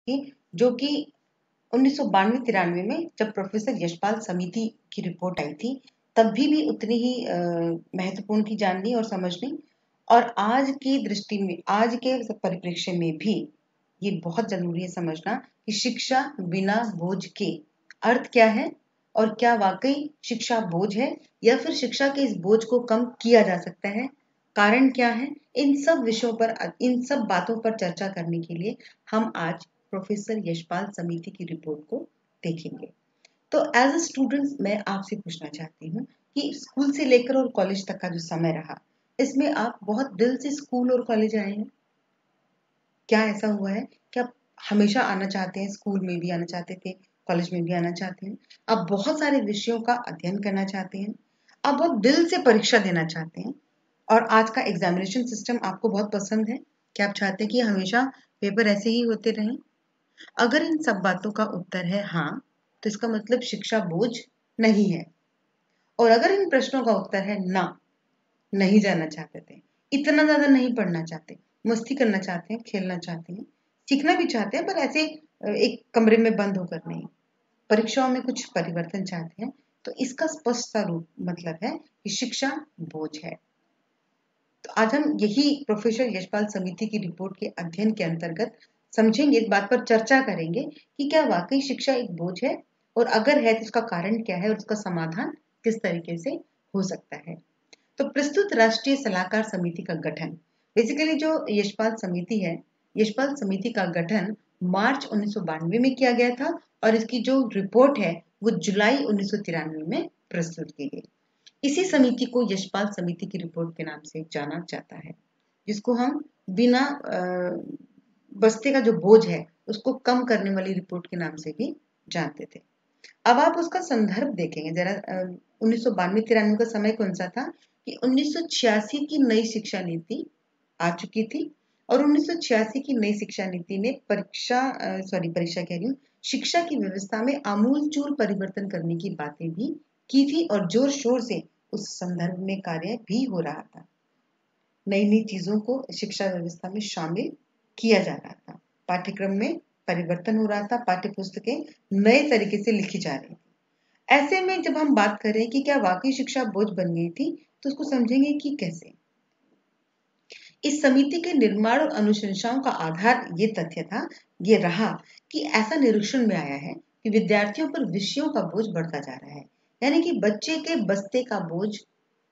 की, जो कि 1992-93 में जब प्रोफेसर यशपाल समिति की रिपोर्ट आई थी, तब भी उतनी ही महत्वपूर्ण थी जाननी और समझनी। और आज की दृष्टि में, आज के परिप्रेक्ष्य में भी ये बहुत जरूरी है समझना कि शिक्षा बिना बोझ के अर्थ क्या है, और क्या वाकई शिक्षा बोझ है, या फिर शिक्षा के इस बोझ को कम किया जा सकता है, कारण क्या है। इन सब विषयों पर, इन सब बातों पर चर्चा करने के लिए हम आज प्रोफेसर यशपाल समिति की रिपोर्ट को देखेंगे। तो एज अ स्टूडेंट मैं आपसे पूछना चाहती हूँ कि स्कूल से लेकर और कॉलेज तक का जो समय रहा, इसमें आप बहुत दिल से स्कूल और कॉलेज आए हैं? क्या ऐसा हुआ है कि आप हमेशा आना चाहते हैं, स्कूल में भी आना चाहते थे, कॉलेज में भी आना चाहते हैं, आप बहुत सारे विषयों का अध्ययन करना चाहते हैं, आप बहुत दिल से परीक्षा देना चाहते हैं, और आज का एग्जामिनेशन सिस्टम आपको बहुत पसंद है? क्या आप चाहते हैं कि हमेशा पेपर ऐसे ही होते रहें? अगर इन सब बातों का उत्तर है हाँ, तो इसका मतलब शिक्षा बोझ नहीं है। और अगर इन प्रश्नों का उत्तर है ना, नहीं जाना चाहते थे, इतना ज्यादा नहीं पढ़ना चाहते, मस्ती करना चाहते हैं, खेलना चाहते हैं, सीखना भी चाहते हैं, पर ऐसे एक कमरे में बंद होकर नहीं, परीक्षाओं में कुछ परिवर्तन चाहते हैं, तो इसका स्पष्ट सा रूप मतलब है कि शिक्षा बोझ है। तो आज हम यही प्रोफेसर यशपाल समिति की रिपोर्ट के अध्ययन के अंतर्गत समझेंगे, इस बात पर चर्चा करेंगे कि क्या वाकई शिक्षा एक बोझ है, और अगर है तो इसका कारण क्या है और उसका समाधान किस तरीके से हो सकता है। तो प्रस्तुत राष्ट्रीय सलाहकार समिति का गठन, बेसिकली जो यशपाल समिति है, यशपाल समिति का गठन मार्च 1992 में किया गया था, और इसकी जो रिपोर्ट है वो जुलाई 1993 में प्रस्तुत की गई। इसी समिति को यशपाल समिति की रिपोर्ट के नाम से जाना जाता है, जिसको हम बिना बस्ते का जो बोझ है उसको कम करने वाली रिपोर्ट के नाम से भी जानते थे। अब आप उसका संदर्भ देखेंगे जरा, 1992-93 का समय कौन सा था कि 1986 की नई शिक्षा नीति आ चुकी थी, और 1986 की नई शिक्षा नीति ने परीक्षा कह रही हूँ, शिक्षा की व्यवस्था में आमूलचूल परिवर्तन करने की बातें भी की थी, और जोर शोर से उस संदर्भ में कार्य भी हो रहा था। नई नई चीजों को शिक्षा व्यवस्था में शामिल किया जा रहा था, पाठ्यक्रम में परिवर्तन हो रहा था, पाठ्य पुस्तकें नए तरीके से लिखी जा रही थी। ऐसे में जब हम बात करें कि क्या वाकई शिक्षा बोझ बन गई थी, तो उसको समझेंगे कि कैसे। इस समिति के निर्माण और अनुशंसाओं का आधार ये तथ्य था, ये रहा कि ऐसा निरीक्षण में आया है कि विद्यार्थियों पर विषयों का बोझ बढ़ता जा रहा है, यानी कि बच्चे के बस्ते का बोझ,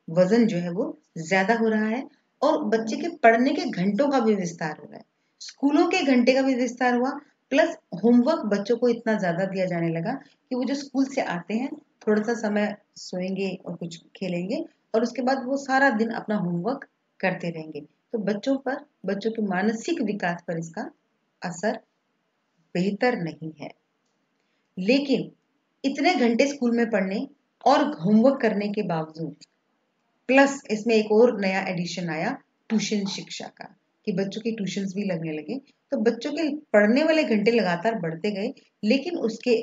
वजन जो है वो ज्यादा हो रहा है, और बच्चे के पढ़ने के घंटों का भी विस्तार हो रहा है, स्कूलों के घंटे का भी विस्तार हुआ, प्लस होमवर्क बच्चों को इतना ज्यादा दिया जाने लगा कि वो जो स्कूल से आते हैं थोड़ा सा समय सोएंगे और कुछ खेलेंगे, और उसके बाद वो सारा दिन अपना होमवर्क करते रहेंगे। तो बच्चों पर, बच्चों के मानसिक विकास पर इसका असर बेहतर नहीं है। लेकिन इतने घंटे स्कूल में पढ़ने और होमवर्क करने के बावजूद, प्लस इसमें एक और नया एडिशन आया ट्यूशन शिक्षा का, कि बच्चों के ट्यूशंस भी लगने लगे, तो बच्चों के पढ़ने वाले घंटे लगातार बढ़ते गए, लेकिन उसके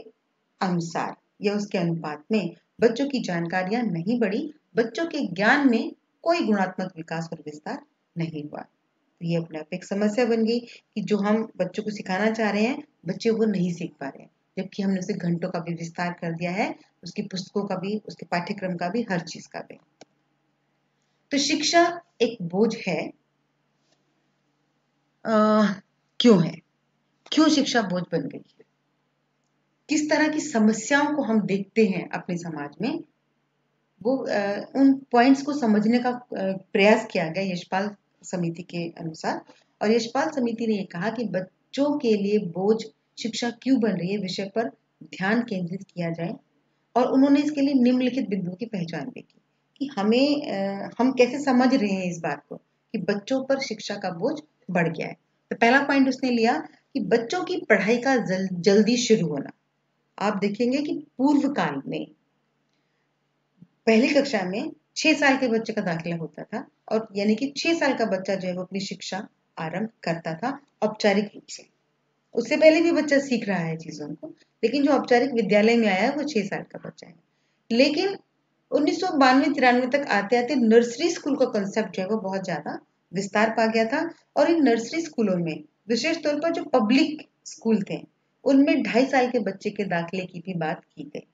अनुसार या उसके अनुपात में बच्चों की जानकारियां नहीं बढ़ी, बच्चों के ज्ञान में कोई गुणात्मक विकास और विस्तार नहीं हुआ। तो ये अपने आप एक समस्या बन गई कि जो हम बच्चों को सिखाना चाह रहे हैं, बच्चे वो नहीं सीख पा रहे हैं, जबकि हमने उसे घंटों का भी विस्तार कर दिया है, उसकी पुस्तकों का भी, उसके पाठ्यक्रम का भी, हर चीज का भी। तो शिक्षा एक बोझ है, क्यों है, क्यों शिक्षा बोझ बन गई है, किस तरह की समस्याओं को हम देखते हैं अपने समाज में, वो उन पॉइंट्स को समझने का प्रयास किया गया यशपाल समिति के अनुसार। और यशपाल समिति ने यह कहा कि बच्चों के लिए बोझ शिक्षा क्यों बन रही है विषय पर ध्यान केंद्रित किया जाए, और उन्होंने इसके लिए निम्नलिखित बिंदुओं की पहचान भी की कि हम कैसे समझ रहे हैं इस बात को कि बच्चों पर शिक्षा का बोझ बढ़ गया है। तो पहला पॉइंट उसने लिया कि बच्चों की पढ़ाई का जल्दी शुरू होना। आप देखेंगे कि पूर्व काल में पहली कक्षा में 6 साल के बच्चे का दाखिला होता था, और यानी कि 6 साल का बच्चा जो है वो अपनी शिक्षा आरंभ करता था औपचारिक रूप से। उससे पहले भी बच्चा सीख रहा है चीजों को, लेकिन जो औपचारिक विद्यालय में आया है वो 6 साल का बच्चा है। लेकिन 1992-93 तक आते आते नर्सरी स्कूल का कंसेप्ट जो है वो बहुत ज्यादा विस्तार पा गया था, और इन नर्सरी स्कूलों में विशेष तौर पर जो पब्लिक स्कूल थे उनमें 2.5 साल के बच्चे के दाखिले की भी बात की गई।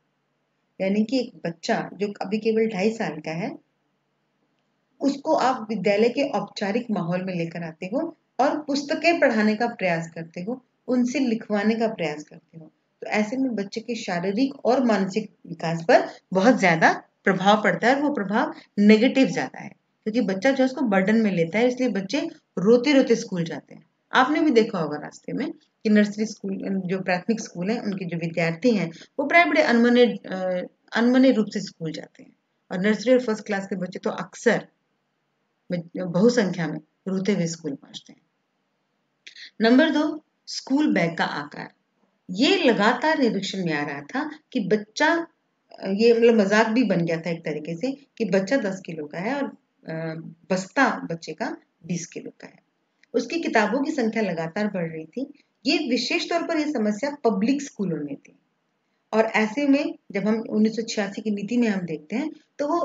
यानी कि एक बच्चा जो अभी केवल 2.5 साल का है उसको आप विद्यालय के औपचारिक माहौल में लेकर आते हो और पुस्तकें पढ़ाने का प्रयास करते हो, उनसे लिखवाने का प्रयास करते हो, तो ऐसे में बच्चे के शारीरिक और मानसिक विकास पर बहुत ज्यादा प्रभाव पड़ता है और वो प्रभाव नेगेटिव ज्यादा है क्योंकि बच्चा जो है उसको बर्डन में लेता है, इसलिए बच्चे रोते रोते स्कूल जाते हैं। आपने भी देखा होगा रास्ते में कि नर्सरी स्कूल जो प्राथमिक स्कूल है उनके जो विद्यार्थी हैं वो प्राय बड़े अनमने रूप से स्कूल जाते हैं और नर्सरी और फर्स्ट क्लास के बच्चे तो अक्सर बहुसंख्या में रोते हुए स्कूल पहुंचते हैं। नंबर 2, स्कूल बैग का आकार। ये लगातार निरीक्षण में आ रहा था कि बच्चा ये मतलब मजाक भी बन गया था एक तरीके से कि बच्चा 10 किलो का है और बस्ता बच्चे का 20 किलो का है। उसकी किताबों की संख्या लगातार बढ़ रही थी। ये विशेष तौर पर यह समस्या पब्लिक स्कूलों में थी और ऐसे में जब हम 1986 की नीति में हम देखते हैं तो वो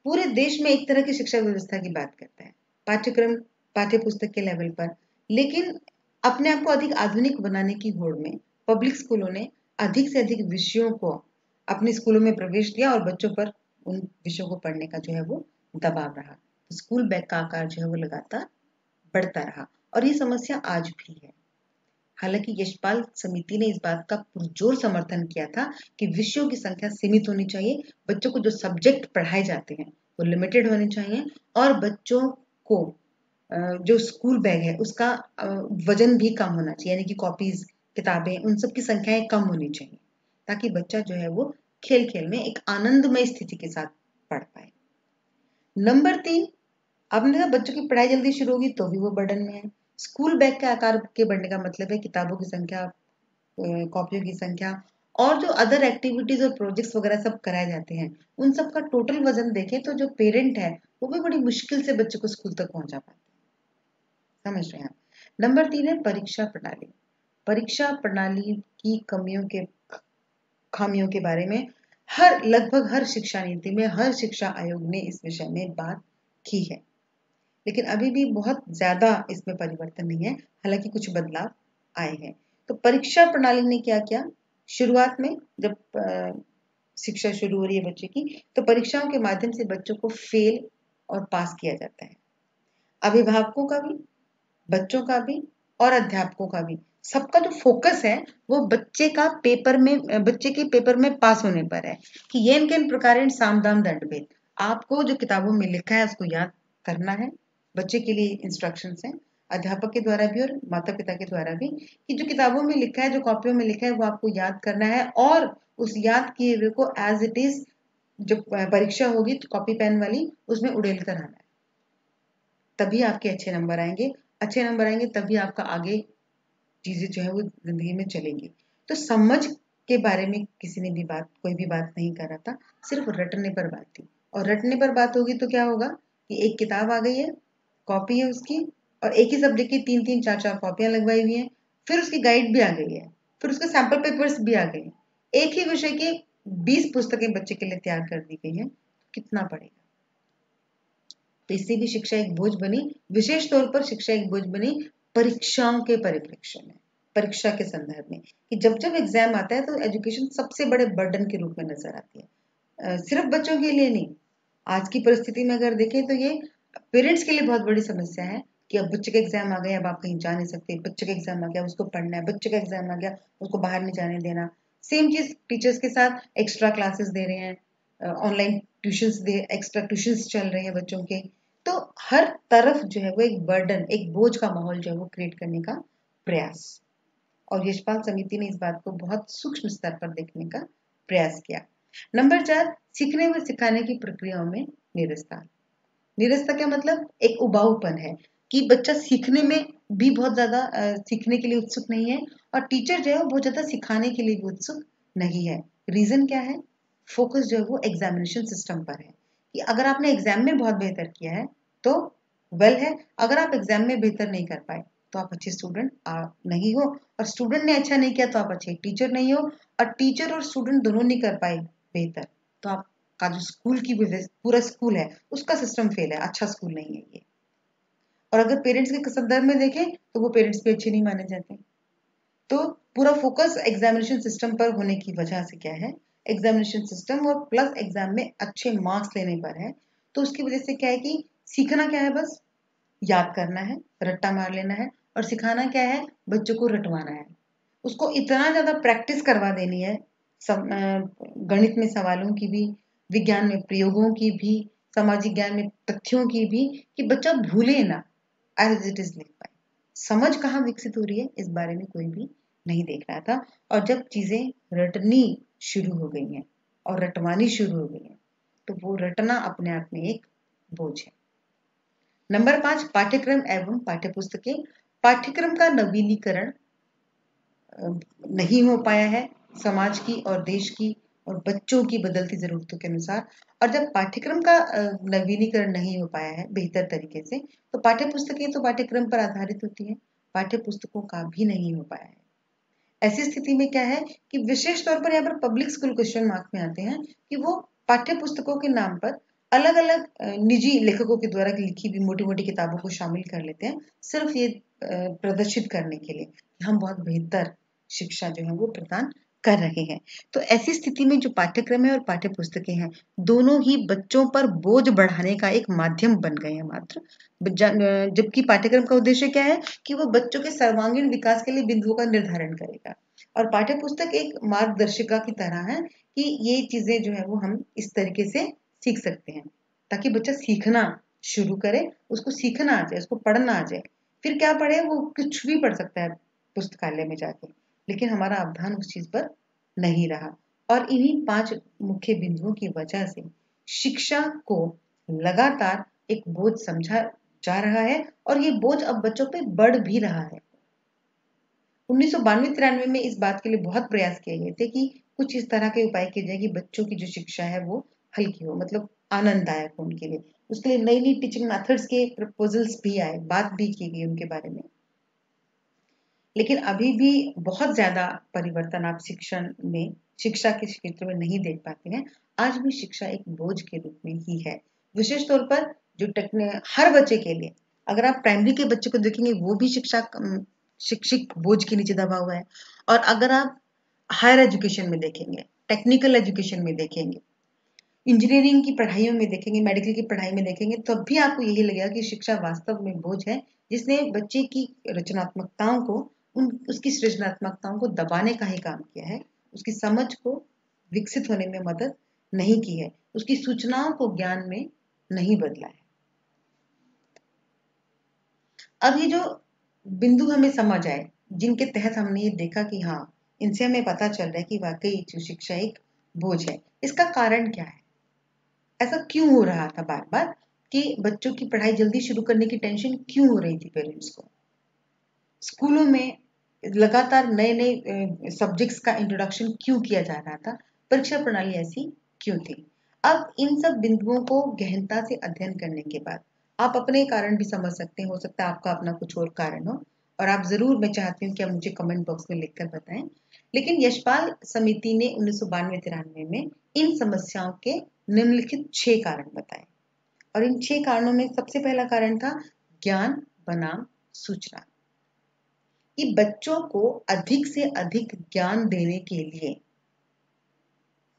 पूरे देश में एक तरह की शिक्षा व्यवस्था की बात करता है, पाठ्यक्रम पाठ्य पुस्तक के लेवल पर। लेकिन अपने आप को अधिक आधुनिक बनाने की होड़ में पब्लिक स्कूलों ने अधिक से अधिक विषयों को अपने स्कूलों में प्रवेश दिया और बच्चों पर उन विषयों को पढ़ने का जो है वो दबाव रहा, तो स्कूल बैग का आकार जो है वो लगातार बढ़ता रहा और ये समस्या आज भी है। हालांकि यशपाल समिति ने इस बात का पुरजोर समर्थन किया था कि विषयों की संख्या सीमित होनी चाहिए, बच्चों को जो सब्जेक्ट पढ़ाए जाते हैं वो लिमिटेड होने चाहिए और बच्चों को जो स्कूल बैग है उसका वजन भी कम होना चाहिए, यानी कि कॉपीज किताबें उन सब की संख्याएं कम होनी चाहिए ताकि बच्चा जो है वो खेल खेल में एक आनंदमय स्थिति के साथ पढ़ पाए। नंबर 3, आपने कहा बच्चों की पढ़ाई जल्दी शुरू होगी तो भी वो बर्डन में है। स्कूल बैग के आकार के बढ़ने का मतलब है किताबों की संख्या, कॉपियों की संख्या और जो अदर एक्टिविटीज और प्रोजेक्ट्स वगैरह सब कराए जाते हैं उन सब का टोटल वजन देखें तो जो पेरेंट है वो भी बड़ी मुश्किल से बच्चे को स्कूल तक पहुंचा पाते हैं। समझ रहे हैं आप। नंबर 3 है परीक्षा प्रणाली। परीक्षा प्रणाली की खामियों के बारे में लगभग हर शिक्षा नीति में हर शिक्षा आयोग ने इस विषय में बात की है, लेकिन अभी भी बहुत ज्यादा इसमें परिवर्तन नहीं है, हालांकि कुछ बदलाव आए हैं। तो परीक्षा प्रणाली ने क्या किया, शुरुआत में जब शिक्षा शुरू हो रही है बच्चे की तो परीक्षाओं के माध्यम से बच्चों को फेल और पास किया जाता है। अभिभावकों का भी, बच्चों का भी और अध्यापकों का भी, सबका जो फोकस है वो बच्चे के पेपर में पास होने पर है कि येन केन प्रकारेण साम दाम दंड भेद। आपको जो किताबों में लिखा है उसको याद करना है। बच्चे के लिए इंस्ट्रक्शंस हैं अध्यापक के द्वारा भी और माता पिता के द्वारा भी कि जो किताबों में लिखा है, जो कॉपियों में लिखा है वो आपको याद करना है और उस याद किए हुए को एज इट इज जब परीक्षा होगी तो कॉपी पेन वाली उसमें उड़ेल कर आना है, तभी आपके अच्छे नंबर आएंगे। अच्छे नंबर आएंगे तभी आपका आगे चीजें जो है वो जिंदगी में चलेंगी। तो समझ के बारे में किसी ने भी कोई भी बात नहीं कर रहा था, सिर्फ रटने पर बात थी। और रटने पर बात होगी तो क्या होगा कि एक किताब आ गई है, कॉपी है उसकी और एक ही सब्जेक्ट की 3-3 4-4 कॉपियां लगवाई हुई हैं, फिर उसकी गाइड भी आ गई है, फिर उसके सैंपल पेपर्स भी आ गए हैं, एक ही विषय की 20 पुस्तकें बच्चे के लिए तैयार कर दी गई हैं, कितना पड़ेगा। तो इससे भी शिक्षा एक बोझ बनी, विशेष तौर पर शिक्षा एक बोझ बनी परीक्षाओं के परिप्रेक्ष्य में, परीक्षा के संदर्भ में कि जब जब एग्जाम आता है तो एजुकेशन सबसे बड़े बर्डन के रूप में नजर आती है। सिर्फ बच्चों के लिए नहीं, आज की परिस्थिति में अगर देखें तो ये पेरेंट्स के लिए बहुत बड़ी समस्या है कि अब बच्चे का एग्जाम आ गया, अब आप कहीं जा नहीं सकते, बच्चे का एग्जाम आ गया उसको पढ़ना है, बच्चे का एग्जाम आ गया उसको बाहर नहीं जाने देना। सेम चीज टीचर्स के साथ एक्स्ट्रा क्लासेस दे रहे हैं, ऑनलाइन एक्स्ट्रा ट्यूशंस चल रहे हैं बच्चों के, तो हर तरफ जो है वो एक बर्डन, एक बोझ का माहौल जो है वो क्रिएट करने का प्रयास। और यशपाल समिति ने इस बात को बहुत सूक्ष्म स्तर पर देखने का प्रयास किया। नंबर 4, सीखने व सिखाने की प्रक्रियाओं में निरस्ता। निरस्ता क्या मतलब, एक उबाऊपन है कि बच्चा सीखने में भी बहुत ज्यादा सीखने के लिए उत्सुक नहीं है और टीचर जो है वो बहुत ज्यादा सिखाने के लिए भी उत्सुक नहीं है। रीजन क्या है, फोकस जो है वो एग्जामिनेशन सिस्टम पर है कि अगर आपने एग्जाम में बहुत बेहतर किया है तो वेल है, अगर आप एग्जाम में बेहतर नहीं कर पाए तो आप अच्छे स्टूडेंट नहीं हो, और स्टूडेंट ने अच्छा नहीं किया तो आप अच्छे टीचर नहीं हो, और टीचर और स्टूडेंट दोनों नहीं कर पाए बेहतर तो आपका जो स्कूल की पूरा स्कूल है उसका सिस्टम फेल है, अच्छा स्कूल नहीं है ये। और अगर पेरेंट्स के संदर्भ में देखें तो वो पेरेंट्स भी अच्छे नहीं माने जाते। तो पूरा फोकस एग्जामिनेशन सिस्टम पर होने की वजह से क्या है, एग्जामिनेशन सिस्टम और प्लस एग्जाम में अच्छे मार्क्स लेने पर है, तो उसकी वजह से क्या है कि सीखना क्या है, बस याद करना है, रट्टा मार लेना है, और सिखाना क्या है, बच्चों को रटवाना है। उसको इतना ज्यादा प्रैक्टिस करवा देनी है, गणित में सवालों की भी, विज्ञान में प्रयोगों की भी, सामाजिक ज्ञान में तथ्यों की भी, कि बच्चा भूले ना, एज इट इज लिख पाए। समझ कहाँ विकसित हो रही है, इस बारे में कोई भी नहीं देख रहा था। और जब चीजें रटनी शुरू हो गई हैं और रटवानी शुरू हो गई हैं, तो वो रटना अपने आप में एक बोझ है। नंबर 5, पाठ्यक्रम एवं पाठ्यपुस्तकें। पाठ्यक्रम का नवीनीकरण नहीं हो पाया है समाज की और देश की और बच्चों की बदलती जरूरतों के अनुसार। और जब पाठ्यक्रम का नवीनीकरण नहीं हो पाया है बेहतर तरीके से, तो पाठ्यपुस्तकें तो पाठ्यक्रम पर आधारित होती हैं, पाठ्यपुस्तकों का भी नहीं हो पाया है। ऐसी स्थिति में क्या है कि विशेष तौर पर यहाँ पर पब्लिक स्कूल क्वेश्चन मार्क में आते हैं कि वो पाठ्य पुस्तकों के नाम पर अलग अलग निजी लेखकों के द्वारा लिखी हुई मोटी मोटी किताबों को शामिल कर लेते हैं, सिर्फ ये प्रदर्शित करने के लिए कि हम बहुत बेहतर शिक्षा जो है वो प्रदान कर रहे हैं। तो ऐसी स्थिति में जो पाठ्यक्रम है और पाठ्य पुस्तकें हैं, दोनों ही बच्चों पर बोझ बढ़ाने का एक माध्यम बन गए हैं मात्र। जबकि पाठ्यक्रम का उद्देश्य क्या है कि वो बच्चों के सर्वांगीण विकास के लिए बिंदुओं का निर्धारण करेगा, और पाठ्य पुस्तक एक मार्गदर्शिका की तरह है कि ये चीजें जो है वो हम इस तरीके से सीख सकते हैं ताकि बच्चा सीखना शुरू करे, उसको सीखना आ जाए, उसको पढ़ना आ जाए। फिर क्या पढ़े, वो कुछ भी पढ़ सकता है पुस्तकालय में जाके, लेकिन हमारा अवधान उस चीज पर नहीं रहा। और इन्हीं 5 मुख्य बिंदुओं की वजह से शिक्षा को लगातार एक बोझ समझा जा रहा है, और ये बोझ अब बच्चों पे बढ़ भी रहा है। 1992-93 में इस बात के लिए बहुत प्रयास किए गए थे कि कुछ इस तरह के उपाय किए जाए कि बच्चों की जो शिक्षा है वो हल्की हो, मतलब आनंददायक हो उनके लिए। उसके लिए नई नई टीचिंग मेथड्स के प्रपोजल्स भी आए, बात भी की गई उनके बारे में। लेकिन अभी भी बहुत ज्यादा परिवर्तन आप शिक्षा के क्षेत्र में नहीं देख पाते हैं। आज भी शिक्षा एक बोझ के रूप में ही है। विशेष तौर पर जो हर बच्चे के लिए, अगर आप प्राइमरी के बच्चे को देखेंगे वो भी शिक्षक बोझ के नीचे दबा हुआ है, और अगर आप हायर एजुकेशन में देखेंगे, टेक्निकल एजुकेशन में देखेंगे, इंजीनियरिंग की पढ़ाइयों में देखेंगे, मेडिकल की पढ़ाई में देखेंगे, तब भी आपको यही लगेगा कि शिक्षा वास्तव में बोझ है, जिसने बच्चे की रचनात्मकताओं को, उसकी सृजनात्मकताओं को दबाने का ही काम किया है, उसकी समझ को विकसित होने में मदद नहीं की है, उसकी सूचनाओं को ज्ञान में नहीं बदला है। अब ये जो बिंदु हमें समझ आए, जिनके तहत हमने ये देखा कि हाँ, इनसे हमें पता चल रहा है कि वाकई जो शिक्षा एक बोझ है, इसका कारण क्या है, ऐसा क्यों हो रहा था बार बार कि बच्चों की पढ़ाई जल्दी शुरू करने की टेंशन क्यों हो रही थी पेरेंट्स को, स्कूलों में लगातार नए नए सब्जेक्ट्स का इंट्रोडक्शन क्यों किया जा रहा था, परीक्षा प्रणाली ऐसी क्यों थी। अब इन सब बिंदुओं को गहनता से अध्ययन करने के बाद आप अपने कारण भी समझ सकते हैं, हो सकता है आपका अपना कुछ और कारण हो, और आप जरूर, मैं चाहती हूँ कि आप मुझे कमेंट बॉक्स में लिखकर बताएं। लेकिन यशपाल समिति ने 1992-93 में इन समस्याओं के निम्नलिखित 6 कारण बताए, और इन 6 कारणों में सबसे पहला कारण था ज्ञान बनाम सूचना। कि बच्चों को अधिक से अधिक ज्ञान देने के लिए,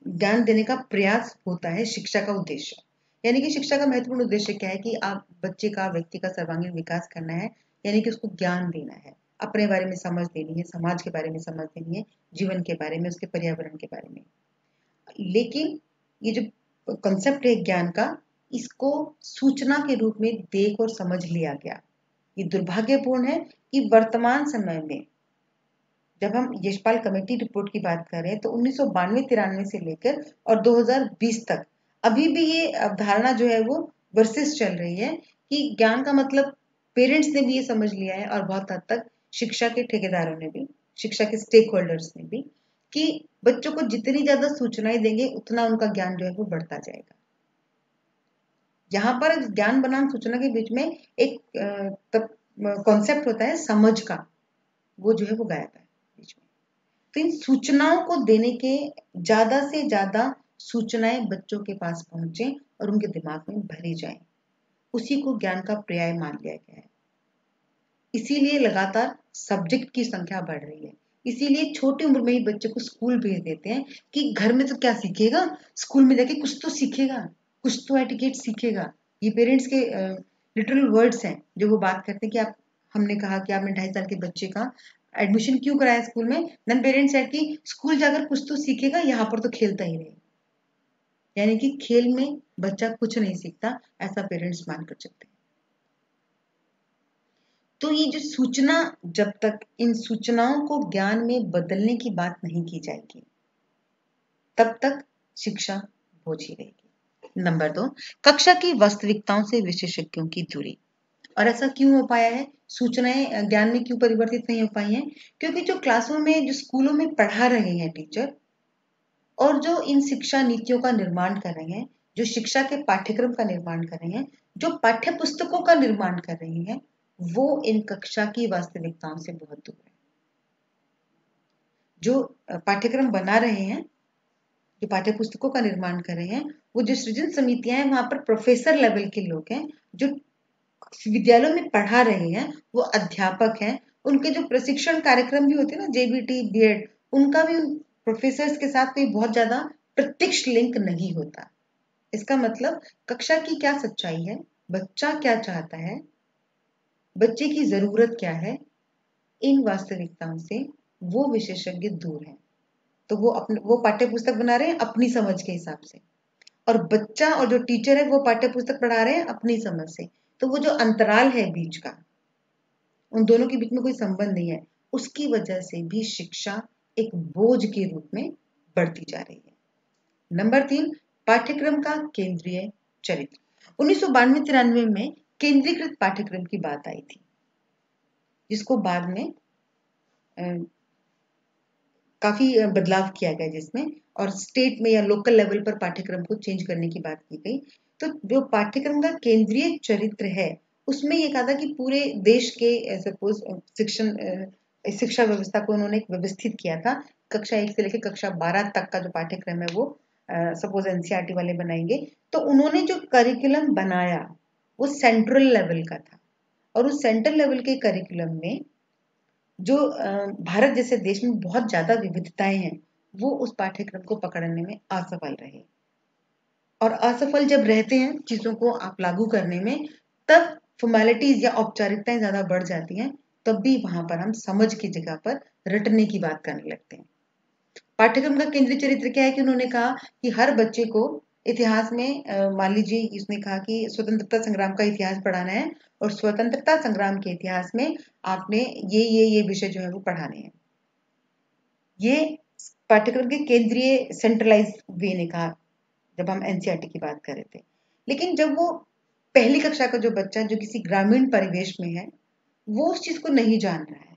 ज्ञान देने का प्रयास होता है शिक्षा का उद्देश्य। यानी कि शिक्षा का महत्वपूर्ण उद्देश्य क्या है कि आप बच्चे का, व्यक्ति का सर्वांगीण विकास करना है, यानी कि उसको ज्ञान देना है, अपने बारे में समझ देनी है, समाज के बारे में समझ देनी है, जीवन के बारे में, उसके पर्यावरण के बारे में। लेकिन ये जो कंसेप्ट है ज्ञान का, इसको सूचना के रूप में देख और समझ लिया गया। ये दुर्भाग्यपूर्ण है कि वर्तमान समय में जब हम यशपाल कमेटी रिपोर्ट की बात कर रहे हैं, तो 1992-93 से लेकर और 2020 तक अभी भी ये अवधारणा जो है वो वर्सेस चल रही है कि ज्ञान का मतलब, पेरेंट्स ने भी ये समझ लिया है, और बहुत हद तक शिक्षा के ठेकेदारों ने भी, शिक्षा के स्टेक होल्डर्स ने भी, कि बच्चों को जितनी ज्यादा सूचनाएं देंगे उतना उनका ज्ञान जो है वो बढ़ता जाएगा। यहाँ पर ज्ञान बनाम सूचना के बीच में एक कॉन्सेप्ट होता है समझ का, वो जो है वो गायब है बीच में। तो इन सूचनाओं को देने के, ज्यादा से ज्यादा सूचनाएं बच्चों के पास पहुंचे और उनके दिमाग में भरी जाएं, उसी को ज्ञान का पर्याय मान लिया गया है। इसीलिए लगातार सब्जेक्ट की संख्या बढ़ रही है, इसीलिए छोटी उम्र में ही बच्चे को स्कूल भेज देते हैं कि घर में तो क्या सीखेगा, स्कूल में जाके कुछ तो सीखेगा, कुछ तो एटिकेट सीखेगा। ये पेरेंट्स के लिटरल वर्ड्स हैं जो वो बात करते हैं कि आप, हमने कहा कि आपने 2.5 साल के बच्चे का एडमिशन क्यों कराया स्कूल में, देन पेरेंट्स सेड कि स्कूल जाकर कुछ तो सीखेगा, यहाँ पर तो खेलता ही नहीं। यानी कि खेल में बच्चा कुछ नहीं सीखता, ऐसा पेरेंट्स मान कर चलते हैं। तो ये जो सूचना, जब तक इन सूचनाओं को ज्ञान में बदलने की बात नहीं की जाएगी, तब तक शिक्षा बोझ ही रहेगी। नंबर 2, कक्षा की वास्तविकताओं से विशेषज्ञों की दूरी। और ऐसा क्यों हो पाया है, सूचनाएं ज्ञान में क्यों परिवर्तित नहीं हो पाई हैं? क्योंकि जो क्लासों में, जो स्कूलों में पढ़ा रहे हैं टीचर, और जो इन शिक्षा नीतियों का निर्माण कर रहे हैं, जो शिक्षा के पाठ्यक्रम का निर्माण कर रहे हैं, जो पाठ्य पुस्तकों का निर्माण कर रहे हैं, वो इन कक्षा की वास्तविकताओं से बहुत दूर है। जो पाठ्यक्रम बना रहे हैं, जो पाठ्य पुस्तकों का निर्माण कर रहे हैं, वो जो सृजन समितियां हैं, वहां पर प्रोफेसर लेवल के लोग हैं, जो विद्यालयों में पढ़ा रहे हैं, वो अध्यापक हैं। उनके जो प्रशिक्षण कार्यक्रम भी होते हैं ना, जेबीटी, बीएड, उनका भी उन प्रोफेसर्स के साथ कोई बहुत ज्यादा प्रत्यक्ष लिंक नहीं होता। इसका मतलब कक्षा की क्या सच्चाई है, बच्चा क्या चाहता है, बच्चे की जरूरत क्या है, इन वास्तविकताओं से वो विशेषज्ञ दूर हैं। तो वो पाठ्य पुस्तक बना रहे हैं अपनी समझ के हिसाब से, और बच्चा और जो टीचर है वो पाठ्य पुस्तक पढ़ा रहे हैं अपनी समझ से। तो वो जो अंतराल है बीच का, उन दोनों के बीच में कोई संबंध नहीं है, उसकी वजह से भी शिक्षा एक बोझ के रूप में बढ़ती जा रही है। नंबर 3, पाठ्यक्रम का केंद्रीय चरित्र। 1992-93 में केंद्रीकृत पाठ्यक्रम की बात आई थी, जिसको बाद में काफी बदलाव किया गया जिसमें, और स्टेट में या लोकल लेवल पर पाठ्यक्रम को चेंज करने की बात की गई। तो जो पाठ्यक्रम का केंद्रीय चरित्र है, उसमें ये कहा था कि पूरे देश के सपोज शिक्षा व्यवस्था को उन्होंने व्यवस्थित किया था। कक्षा 1 से लेकर कक्षा 12 तक का जो पाठ्यक्रम है वो सपोज एनसीईआरटी वाले बनाएंगे, तो उन्होंने जो करिकुलम बनाया वो सेंट्रल लेवल का था, और उस सेंट्रल लेवल के करिकुलम में जो भारत जैसे देश में बहुत ज्यादा विविधताएं हैं, वो उस पाठ्यक्रम को पकड़ने में असफल रहे। और असफल जब रहते हैं चीजों को आप लागू करने में, तब फॉर्मेलिटीज या औपचारिकताएं ज्यादा बढ़ जाती हैं, तब भी वहां पर हम समझ की जगह पर रटने की बात करने लगते हैं। पाठ्यक्रम का केंद्रीय चरित्र क्या है कि उन्होंने कहा कि हर बच्चे को इतिहास में मान लीजिए इसने कहा कि स्वतंत्रता संग्राम का इतिहास पढ़ाना है, और स्वतंत्रता संग्राम के इतिहास में आपने ये विषय जो है वो पढ़ाने हैं। ये पाठ्यक्रम के केंद्रीय सेंट्रलाइज वे ने कहा जब हम एनसीईआरटी की बात कर रहे थे। लेकिन जब वो पहली कक्षा का जो बच्चा जो किसी ग्रामीण परिवेश में है, वो उस चीज को नहीं जान रहा है,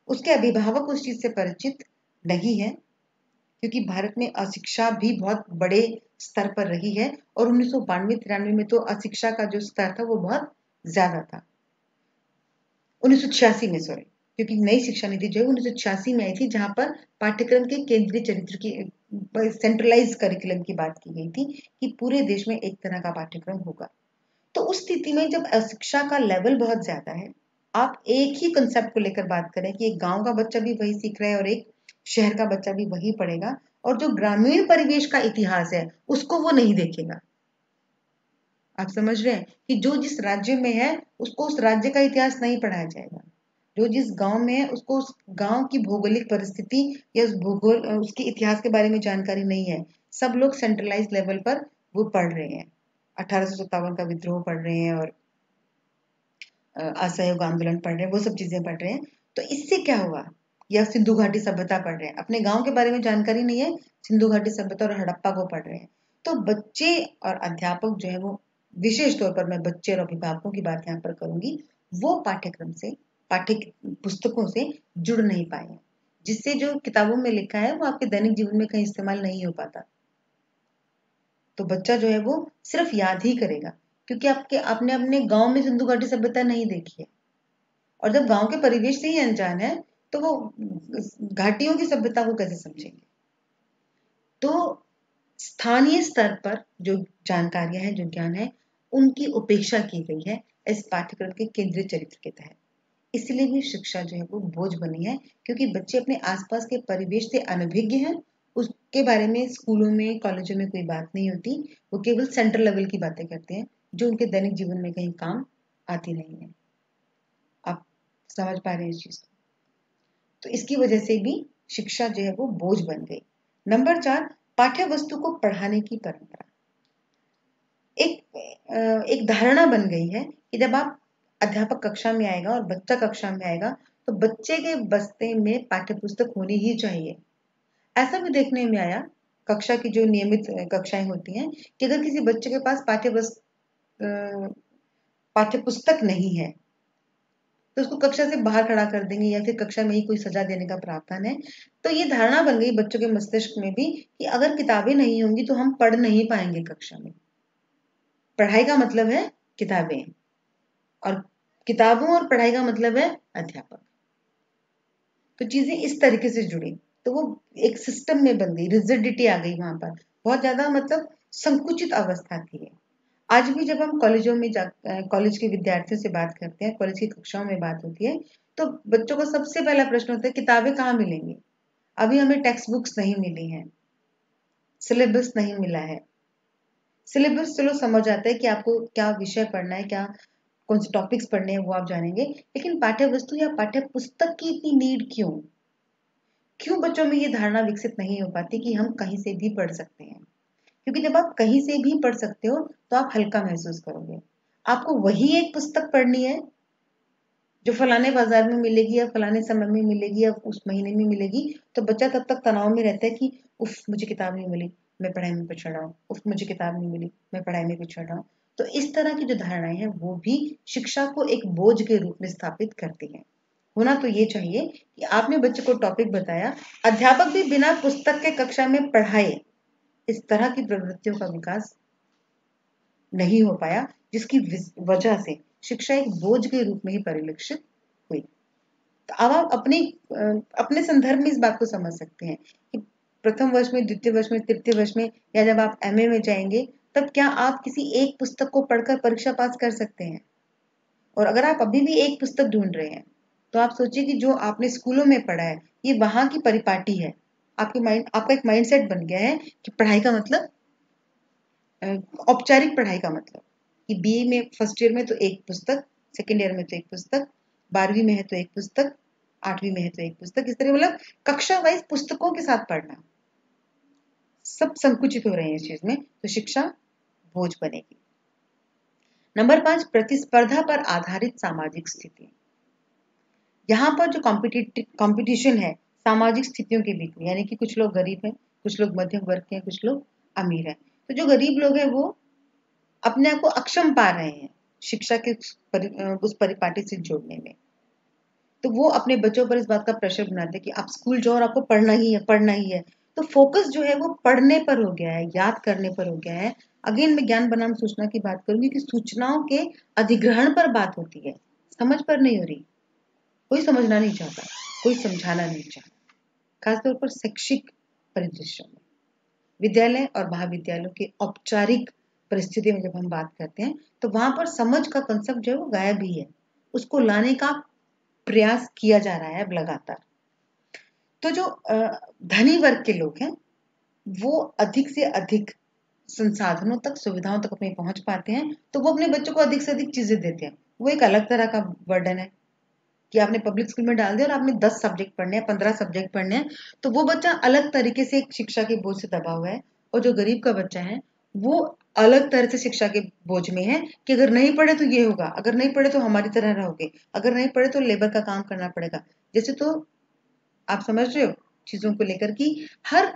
उसके अभिभावक उस चीज से परिचित नहीं है, क्योंकि भारत में अशिक्षा भी बहुत बड़े स्तर पर रही है, और 1992-93 में तो अशिक्षा का जो स्तर था वो बहुत ज्यादा था। 1986 में, सॉरी, क्योंकि नई शिक्षा नीति जो है 1986 में आई थी, जहां पर पाठ्यक्रम के केंद्रीय चरित्र की, सेंट्रलाइज करिकुलम की बात की गई थी कि पूरे देश में एक तरह का पाठ्यक्रम होगा। तो उस स्थिति में जब अशिक्षा का लेवल बहुत ज्यादा है, आप एक ही कंसेप्ट को लेकर बात करें कि एक गांव का बच्चा भी वही सीख रहा है और एक शहर का बच्चा भी वही पढ़ेगा, और जो ग्रामीण परिवेश का इतिहास है उसको वो नहीं देखेगा। आप समझ रहे हैं कि जो जिस राज्य में है उसको उस राज्य का इतिहास नहीं पढ़ाया जाएगा, जो जिस गांव में है उसको उस गांव की भौगोलिक परिस्थिति या उस भूगोल, उसके इतिहास के बारे में जानकारी नहीं है। सब लोग सेंट्रलाइज लेवल पर वो पढ़ रहे हैं, 1857 का विद्रोह पढ़ रहे हैं, और असहयोग आंदोलन पढ़ रहे हैं, वो सब चीजें पढ़ रहे हैं। तो इससे क्या हुआ, या सिंधु घाटी सभ्यता पढ़ रहे हैं, अपने गांव के बारे में जानकारी नहीं है, सिंधु घाटी सभ्यता और हड़प्पा को पढ़ रहे हैं। तो बच्चे और अध्यापक जो है वो, विशेष तौर पर मैं बच्चे और अभिभावकों की बात यहाँ पर करूंगी, वो पाठ्यक्रम से, पाठ्य पुस्तकों से जुड़ नहीं पाए हैं, जिससे जो किताबों में लिखा है वो आपके दैनिक जीवन में कहीं इस्तेमाल नहीं हो पाता। तो बच्चा जो है वो सिर्फ याद ही करेगा, क्योंकि आपने अपने गांव में सिंधु घाटी सभ्यता नहीं देखी है, और जब गांव के परिवेश से ही अनजान है तो वो घाटियों की सभ्यता को कैसे समझेंगे। तो स्थानीय स्तर पर जो जानकारियां हैं, जो ज्ञान है, उनकी उपेक्षा की गई है इस पाठ्यक्रम के केंद्रीय चरित्र के तहत। इसलिए भी शिक्षा जो है वो बोझ बनी है, क्योंकि बच्चे अपने आसपास के परिवेश से अनभिज्ञ हैं। उसके बारे में स्कूलों में, कॉलेजों में कोई बात नहीं होती। वो केवल सेंट्रल लेवल की बातें करते हैं जो उनके दैनिक जीवन में कहीं काम आती नहीं है। आप समझ पा रहे हैं इस चीज को? तो इसकी वजह से भी शिक्षा जो है वो बोझ बन गई। नंबर 4, पाठ्य वस्तु को पढ़ाने की परंपरा। एक धारणा बन गई है कि जब आप अध्यापक कक्षा में आएगा और बच्चा कक्षा में आएगा तो बच्चे के बस्ते में पाठ्य पुस्तक होनी ही चाहिए। ऐसा भी देखने में आया कक्षा की जो नियमित कक्षाएं होती हैं कि अगर किसी बच्चे के पास पाठ्य पुस्तक नहीं है तो उसको कक्षा से बाहर खड़ा कर देंगे या फिर कक्षा में ही कोई सजा देने का प्रावधान है। तो ये धारणा बन गई बच्चों के मस्तिष्क में भी कि अगर किताबें नहीं होंगी तो हम पढ़ नहीं पाएंगे कक्षा में। पढ़ाई का मतलब है किताबें, और किताबों और पढ़ाई का मतलब है अध्यापक। तो चीजें इस तरीके से जुड़ी, तो वो एक सिस्टम में बन गई, रिजिडिटी आ गई वहां पर। बहुत ज्यादा मतलब संकुचित अवस्था थी। आज भी जब हम कॉलेजों में कॉलेज के विद्यार्थियों से बात करते हैं, कॉलेज की कक्षाओं में बात होती है, तो बच्चों का सबसे पहला प्रश्न होता है किताबें कहाँ मिलेंगी। अभी हमें टेक्स्ट बुक्स नहीं मिली हैं, सिलेबस नहीं मिला है। सिलेबस चलो समझ आता है कि आपको क्या विषय पढ़ना है, क्या कौन से टॉपिक्स पढ़ने हैं वो आप जानेंगे, लेकिन पाठ्य वस्तु या पाठ्य पुस्तक की इतनी नीड क्यों? क्यों बच्चों में ये धारणा विकसित नहीं हो पाती कि हम कहीं से भी पढ़ सकते हैं? क्योंकि जब आप कहीं से भी पढ़ सकते हो तो आप हल्का महसूस करोगे। आपको वही एक पुस्तक पढ़नी है जो फलाने बाजार में मिलेगी या फलाने समय में मिलेगी या उस महीने में मिलेगी, तो बच्चा तब तक तनाव में रहता है कि उफ मुझे किताब नहीं मिली, मैं पढ़ाई में पिछड़ रहा हूँ, उफ मुझे किताब नहीं मिली, मैं पढ़ाई में पिछड़ रहा हूँ। तो इस तरह की जो धारणाएं हैं वो भी शिक्षा को एक बोझ के रूप में स्थापित करती हैं। होना तो ये चाहिए कि आपने बच्चे को टॉपिक बताया, अध्यापक भी बिना पुस्तक के कक्षा में पढ़ाए, इस तरह की प्रवृत्तियों का विकास नहीं हो पाया, जिसकी वजह से शिक्षा एक बोझ के रूप में ही परिलक्षित हुई। तो अब आप अपने संदर्भ में इस बात को समझ सकते हैं कि प्रथम वर्ष में, द्वितीय वर्ष में, तृतीय वर्ष में, या जब आप एमए में जाएंगे तब क्या आप किसी एक पुस्तक को पढ़कर परीक्षा पास कर सकते हैं? और अगर आप अभी भी एक पुस्तक ढूंढ रहे हैं तो आप सोचिए कि जो आपने स्कूलों में पढ़ा है ये वहां की परिपाटी है। आपका एक माइंडसेट बन गया है कि पढ़ाई का मतलब, औपचारिक पढ़ाई का मतलब कि बीए में फर्स्ट ईयर में तो एक पुस्तक, सेकेंड ईयर में तो एक पुस्तक, 12वीं में है तो एक पुस्तक, 8वीं में है तो एक पुस्तक, इस तरह मतलब कक्षा वाइज पुस्तकों के साथ पढ़ना। सब संकुचित हो रहे हैं इस चीज में, तो शिक्षा बोझ बनेगी। नंबर 5, प्रतिस्पर्धा पर आधारित सामाजिक स्थिति। यहाँ पर जो कंपटीशन है सामाजिक स्थितियों के बीच में, यानी कि कुछ लोग गरीब हैं, कुछ लोग मध्यम वर्ग के हैं, कुछ लोग अमीर हैं। तो जो गरीब लोग हैं वो अपने आप को अक्षम पा रहे हैं शिक्षा के उस परिपाटी से जोड़ने में। तो वो अपने बच्चों पर इस बात का प्रेशर बनाते हैं कि आप स्कूल जाओ और आपको पढ़ना ही है, पढ़ना ही है। तो फोकस जो है वो पढ़ने पर हो गया है, याद करने पर हो गया है। अगेन मैं ज्ञान बनाम सूचना की बात करूंगी कि सूचनाओं के अधिग्रहण पर बात होती है, समझ पर नहीं हो रही। कोई समझना नहीं चाहता, कोई समझाना नहीं चाहता, खासतौर पर शैक्षिक परिदृश्यों में। विद्यालय और महाविद्यालयों के औपचारिक परिस्थिति में जब हम बात करते हैं तो वहां पर समझ का कंसेप्ट जो है वो गायब ही है। उसको लाने का प्रयास किया जा रहा है अब लगातार। तो जो धनी वर्ग के लोग हैं वो अधिक से अधिक संसाधनों तक, सुविधाओं तक अपने पहुंच पाते हैं, तो वो अपने बच्चों को अधिक से अधिक चीजें देते हैं। वो एक अलग तरह का बर्डन है कि आपने पब्लिक स्कूल में डाल दिया और आपने 10 सब्जेक्ट पढ़ने हैं, 15 सब्जेक्ट पढ़ने हैं, तो वो बच्चा अलग तरीके से एक शिक्षा के बोझ से दबा हुआ है। और जो गरीब का बच्चा है वो अलग तरह से शिक्षा के बोझ में है कि अगर नहीं पढ़े तो ये होगा, अगर नहीं पढ़े तो हमारी तरह रहोगे, अगर नहीं पढ़े तो लेबर का काम करना पड़ेगा। जैसे तो आप समझ रहे हो चीजों को लेकर कि हर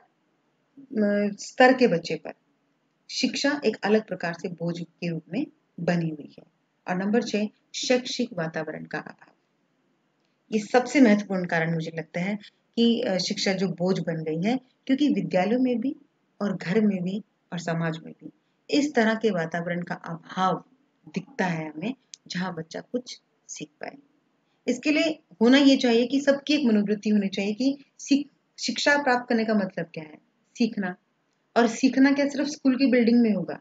स्तर के बच्चे पर शिक्षा एक अलग प्रकार से बोझ के रूप में बनी हुई है। और नंबर 6, शैक्षिक वातावरण का अभाव। ये सबसे महत्वपूर्ण कारण मुझे लगता है कि शिक्षा जो बोझ बन गई है, क्योंकि विद्यालयों में भी और घर में भी और समाज में भी इस तरह के वातावरण का अभाव दिखता है हमें जहां बच्चा कुछ सीख पाए। इसके लिए होना ये चाहिए कि सबकी एक मनोवृत्ति होनी चाहिए कि शिक्षा प्राप्त करने का मतलब क्या है, सीखना। और सीखना क्या सिर्फ स्कूल की बिल्डिंग में होगा?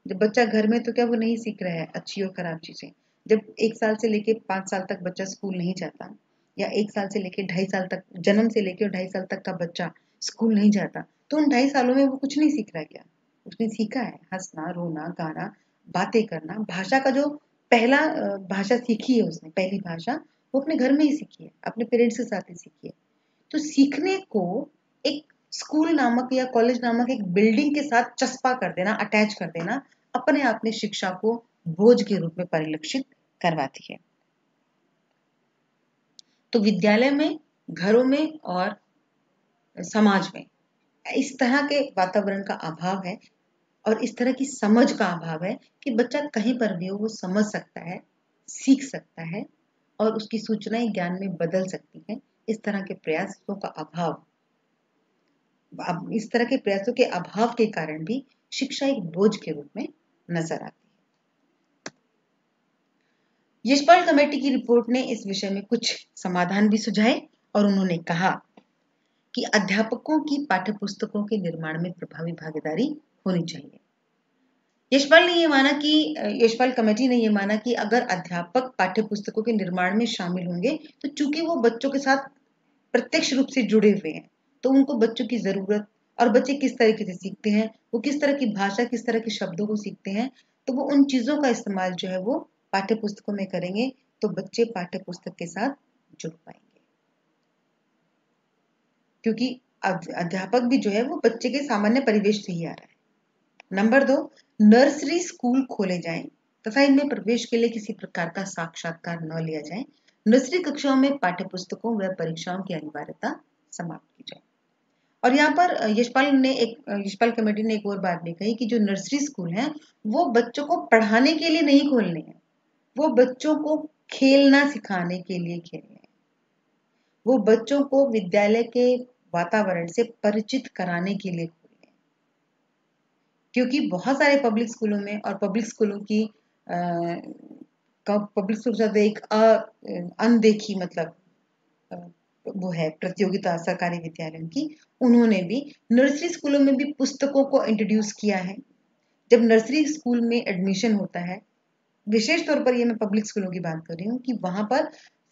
जब बच्चा घर में तो क्या वो नहीं सीख रहा है अच्छी और खराब चीजें? जब 1 साल से लेके 5 साल तक बच्चा स्कूल नहीं जाता, या 1 साल से लेके 2.5 साल तक, जन्म से लेके 2.5 साल तक का बच्चा स्कूल नहीं जाता, तो उन 2.5 सालों में वो कुछ नहीं सीख रहा क्या? उसने सीखा है हंसना, रोना, गाना, बातें करना। भाषा का जो पहला भाषा सीखी है उसने, पहली भाषा वो अपने घर में ही सीखी है, अपने पेरेंट्स के साथ ही सीखी है। तो सीखने को एक स्कूल नामक या कॉलेज नामक एक बिल्डिंग के साथ चस्पा कर देना, अटैच कर देना, अपने आप में शिक्षा को बोझ के रूप में परिलक्षित करवाती है। तो विद्यालय में, घरों में और समाज में इस तरह के वातावरण का अभाव है और इस तरह की समझ का अभाव है कि बच्चा कहीं पर भी हो वो समझ सकता है, सीख सकता है और उसकी सूचनाएं ज्ञान में बदल सकती हैं। इस तरह के प्रयासों का अभाव, इस तरह के प्रयासों के अभाव के कारण भी शिक्षा एक बोझ के रूप में नजर आती है। यशपाल कमेटी की रिपोर्ट ने इस विषय में कुछ समाधान भी सुझाए और उन्होंने कहा कि अध्यापकों की पाठ्यपुस्तकों के निर्माण में प्रभावी भागीदारी होनी चाहिए। यशपाल कमेटी ने यह माना कि अगर अध्यापक पाठ्यपुस्तकों के निर्माण में शामिल होंगे तो चूंकि वो बच्चों के साथ प्रत्यक्ष रूप से जुड़े हुए हैं, तो उनको बच्चों की जरूरत और बच्चे किस तरीके से सीखते हैं, वो किस तरह की भाषा, किस तरह के शब्दों को सीखते हैं, तो वो उन चीजों का इस्तेमाल जो है वो पाठ्यपुस्तकों में करेंगे, तो बच्चे पाठ्यपुस्तक के साथ जुड़ पाएंगे। क्योंकि अध्यापक भी जो है वो बच्चे के सामान्य परिवेश से ही आ रहा है। नंबर 2, नर्सरी स्कूल खोले जाएं तथा इनमें प्रवेश के लिए किसी प्रकार का साक्षात्कार न लिया जाए। नर्सरी कक्षाओं में पाठ्यपुस्तकों व परीक्षाओं की अनिवार्यता समाप्त की जाए। और यहाँ पर यशपाल कमेटी ने एक और बात भी कही कि जो नर्सरी स्कूल हैं वो बच्चों को पढ़ाने के लिए नहीं खोलने हैं, वो बच्चों को खेलना सिखाने के लिए खेलने हैं, वो बच्चों को विद्यालय के वातावरण से परिचित कराने के लिए खोलने हैं। क्योंकि बहुत सारे पब्लिक स्कूलों में और पब्लिक स्कूलों की पब्लिक स्कूल के साथ एक अनदेखी, मतलब वो है प्रतियोगिता सरकारी विद्यालयों की, उन्होंने भी नर्सरी स्कूलों में भी पुस्तकों को इंट्रोड्यूस किया है। जब नर्सरी स्कूल में एडमिशन होता है, विशेष तौर पर ये मैं पब्लिक स्कूलों की बात कर रही हूँ, कि वहां पर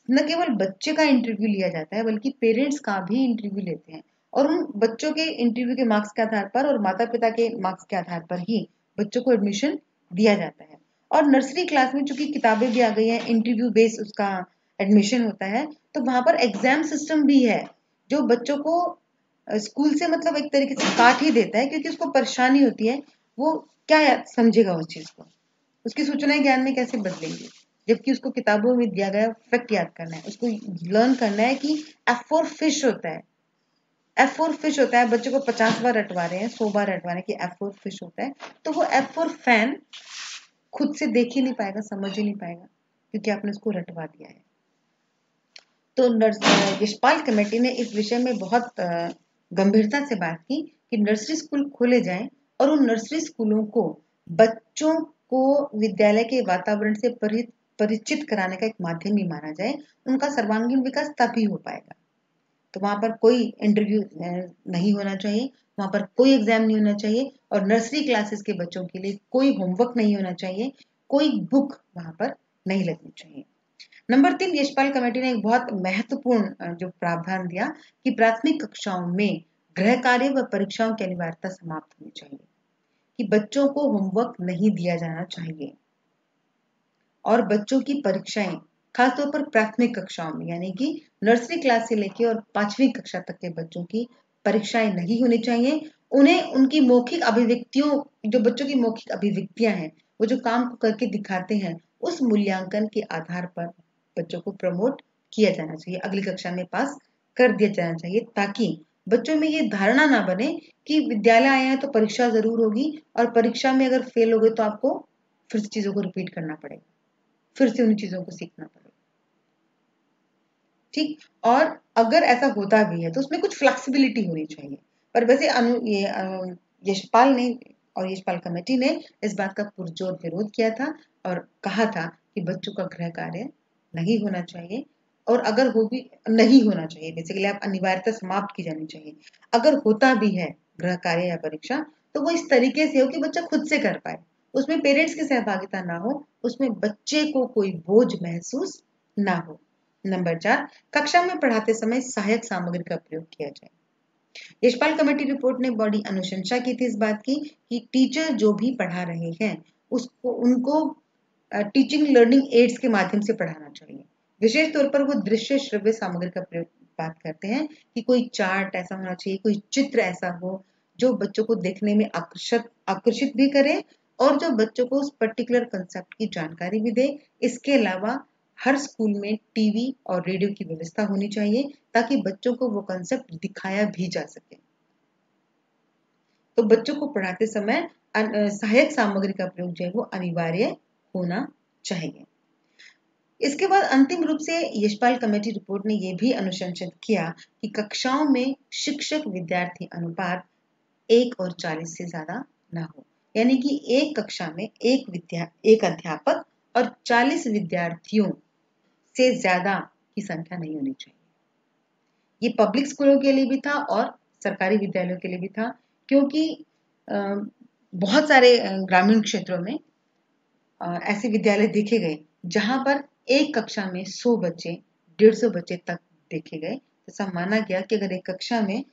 न केवल बच्चे का इंटरव्यू लिया जाता है बल्कि पेरेंट्स का भी इंटरव्यू लेते हैं, और उन बच्चों के इंटरव्यू के मार्क्स के आधार पर और माता पिता के मार्क्स के आधार पर ही बच्चों को एडमिशन दिया जाता है। और नर्सरी क्लास में चूंकि किताबें भी आ गई हैं, इंटरव्यू बेस उसका एडमिशन होता है, तो वहां पर एग्जाम सिस्टम भी है जो बच्चों को स्कूल से मतलब एक तरीके से काट ही देता है, क्योंकि उसको परेशानी होती है, वो क्या समझेगा उस चीज को, उसकी सूचनाएं ज्ञान में कैसे बदलेंगी, जबकि उसको किताबों में दिया गया फैक्ट याद करना है, उसको लर्न करना है कि F4 फिश होता है, F4 फिश होता है। बच्चे को 50 बार रटवा रहे हैं, 100 बार रटवा रहे हैं कि F4 फिश होता है, तो वो F4 फैन खुद से देख ही नहीं पाएगा, समझ ही नहीं पाएगा, क्योंकि आपने उसको रटवा दिया है। तो यशपाल कमेटी ने इस विषय में बहुत गंभीरता से बात की कि नर्सरी स्कूल खोले जाएं और उन नर्सरी स्कूलों को बच्चों को विद्यालय के वातावरण से परिचित कराने का एक माध्यम ही माना जाए। उनका सर्वांगीण विकास तभी हो पाएगा। तो वहां पर कोई इंटरव्यू नहीं होना चाहिए, वहां पर कोई एग्जाम नहीं होना चाहिए, और नर्सरी क्लासेस के बच्चों के लिए कोई होमवर्क नहीं होना चाहिए, कोई बुक वहां पर नहीं लगनी चाहिए। नंबर 3, यशपाल कमेटी ने एक बहुत महत्वपूर्ण जो प्रावधान दिया कि प्राथमिक कक्षाओं में गृह कार्य व परीक्षाओं की अनिवार्यता समाप्त होनी चाहिए, कि बच्चों को होमवर्क नहीं दिया जाना चाहिए और बच्चों की परीक्षाएं खासतौर पर प्राथमिक कक्षाओं में, यानी कि नर्सरी क्लास से लेकर और 5वीं कक्षा तक के बच्चों की परीक्षाएं नहीं होनी चाहिए। उन्हें उनकी मौखिक अभिव्यक्तियों, जो बच्चों की मौखिक अभिव्यक्तियां हैं, वो जो काम को करके दिखाते हैं, उस मूल्यांकन के आधार पर बच्चों को प्रमोट किया जाना चाहिए, अगली कक्षा में पास कर दिया जाना चाहिए, ताकि बच्चों में ये धारणा ना बने कि विद्यालय आए हैं तो परीक्षा जरूर होगी और परीक्षा में अगर फेल हो गए तो आपको फिर से चीजों को रिपीट करना पड़ेगा, फिर से उन चीजों को सीखना पड़ेगा। ठीक, और अगर ऐसा होता भी है तो उसमें कुछ फ्लेक्सिबिलिटी होनी चाहिए। पर वैसे यशपाल ने और यशपाल कमेटी ने इस बात का पुरजोर विरोध किया था और कहा था कि बच्चों का गृह कार्य नहीं होना चाहिए, और अगर हो भी नहीं होना चाहिए, बेसिकली आप अनिवार्यता समाप्त की जानी चाहिए। अगर होता भी है गृह कार्य या परीक्षा, तो वो इस तरीके से हो कि बच्चा खुद से कर पाए, उसमें पेरेंट्स की सहभागिता ना हो, उसमें बच्चे को कोई बोझ महसूस ना हो। नंबर 4, कक्षा में पढ़ाते समय सहायक सामग्री का प्रयोग किया जाए। यशपाल कमेटी रिपोर्ट ने बड़ी अनुशंसा की थी इस बात की कि टीचर जो भी पढ़ा रहे हैं उसको उनको टीचिंग लर्निंग एड्स के माध्यम से पढ़ाना चाहिए। विशेष तौर पर वो दृश्य श्रव्य सामग्री का प्रयोग बात करते हैं कि कोई चार्ट ऐसा होना चाहिए, कोई चित्र ऐसा हो जो बच्चों को देखने में आकर्षित भी करे और जो बच्चों को उस पर्टिकुलर कंसेप्ट की जानकारी भी दे। इसके अलावा हर स्कूल में टीवी और रेडियो की व्यवस्था होनी चाहिए ताकि बच्चों को वो कंसेप्ट दिखाया भी जा सके। तो बच्चों को पढ़ाते समय सहायक सामग्री का प्रयोग जो है वो अनिवार्य होना चाहिए। इसके बाद अंतिम रूप से यशपाल कमेटी रिपोर्ट ने यह भी अनुशंसित किया कि कक्षाओं में शिक्षक विद्यार्थी अनुपात 1 और 40 से ज्यादा ना हो, यानी कि एक कक्षा में एक अध्यापक और 40 विद्यार्थियों से ज्यादा की संख्या नहीं होनी चाहिए। ये पब्लिक स्कूलों के लिए भी था और सरकारी विद्यालयों के लिए भी था, क्योंकि बहुत सारे ग्रामीण क्षेत्रों में ऐसे विद्यालय देखे गए जहां पर एक कक्षा में 100 बच्चे 150 बच्चे तक देखे गए। जैसा माना गया कि अगर एक कक्षा में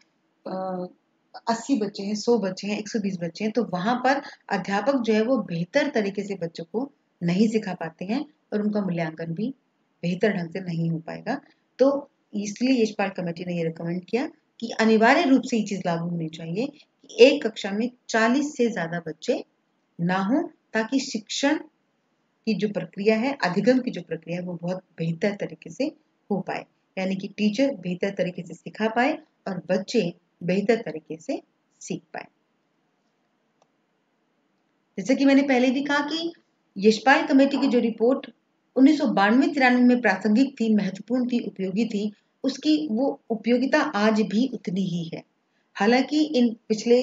80 बच्चे हैं, 100 बच्चे हैं, 120 बच्चे हैं, तो वहां पर अध्यापक जो है वो बेहतर तरीके से बच्चों को नहीं सिखा पाते हैं और उनका मूल्यांकन भी बेहतर ढंग से नहीं हो पाएगा। तो इसलिए यशपाल कमेटी ने ये रिकमेंड किया कि अनिवार्य रूप से ये चीज लागू होनी चाहिए कि एक कक्षा में 40 से ज्यादा बच्चे ना हो, ताकि शिक्षण की जो प्रक्रिया है, अधिगम की जो प्रक्रिया है, वो बहुत बेहतर तरीके से हो पाए, यानी कि टीचर बेहतर तरीके से सिखा पाए और बच्चे बेहतर तरीके से सीख पाए। जैसे कि मैंने पहले भी कहा कि यशपाल कमेटी की जो रिपोर्ट 1992-93 में प्रासंगिक थी, महत्वपूर्ण थी, उपयोगी थी, उसकी वो उपयोगिता आज भी उतनी ही है। हालांकि इन पिछले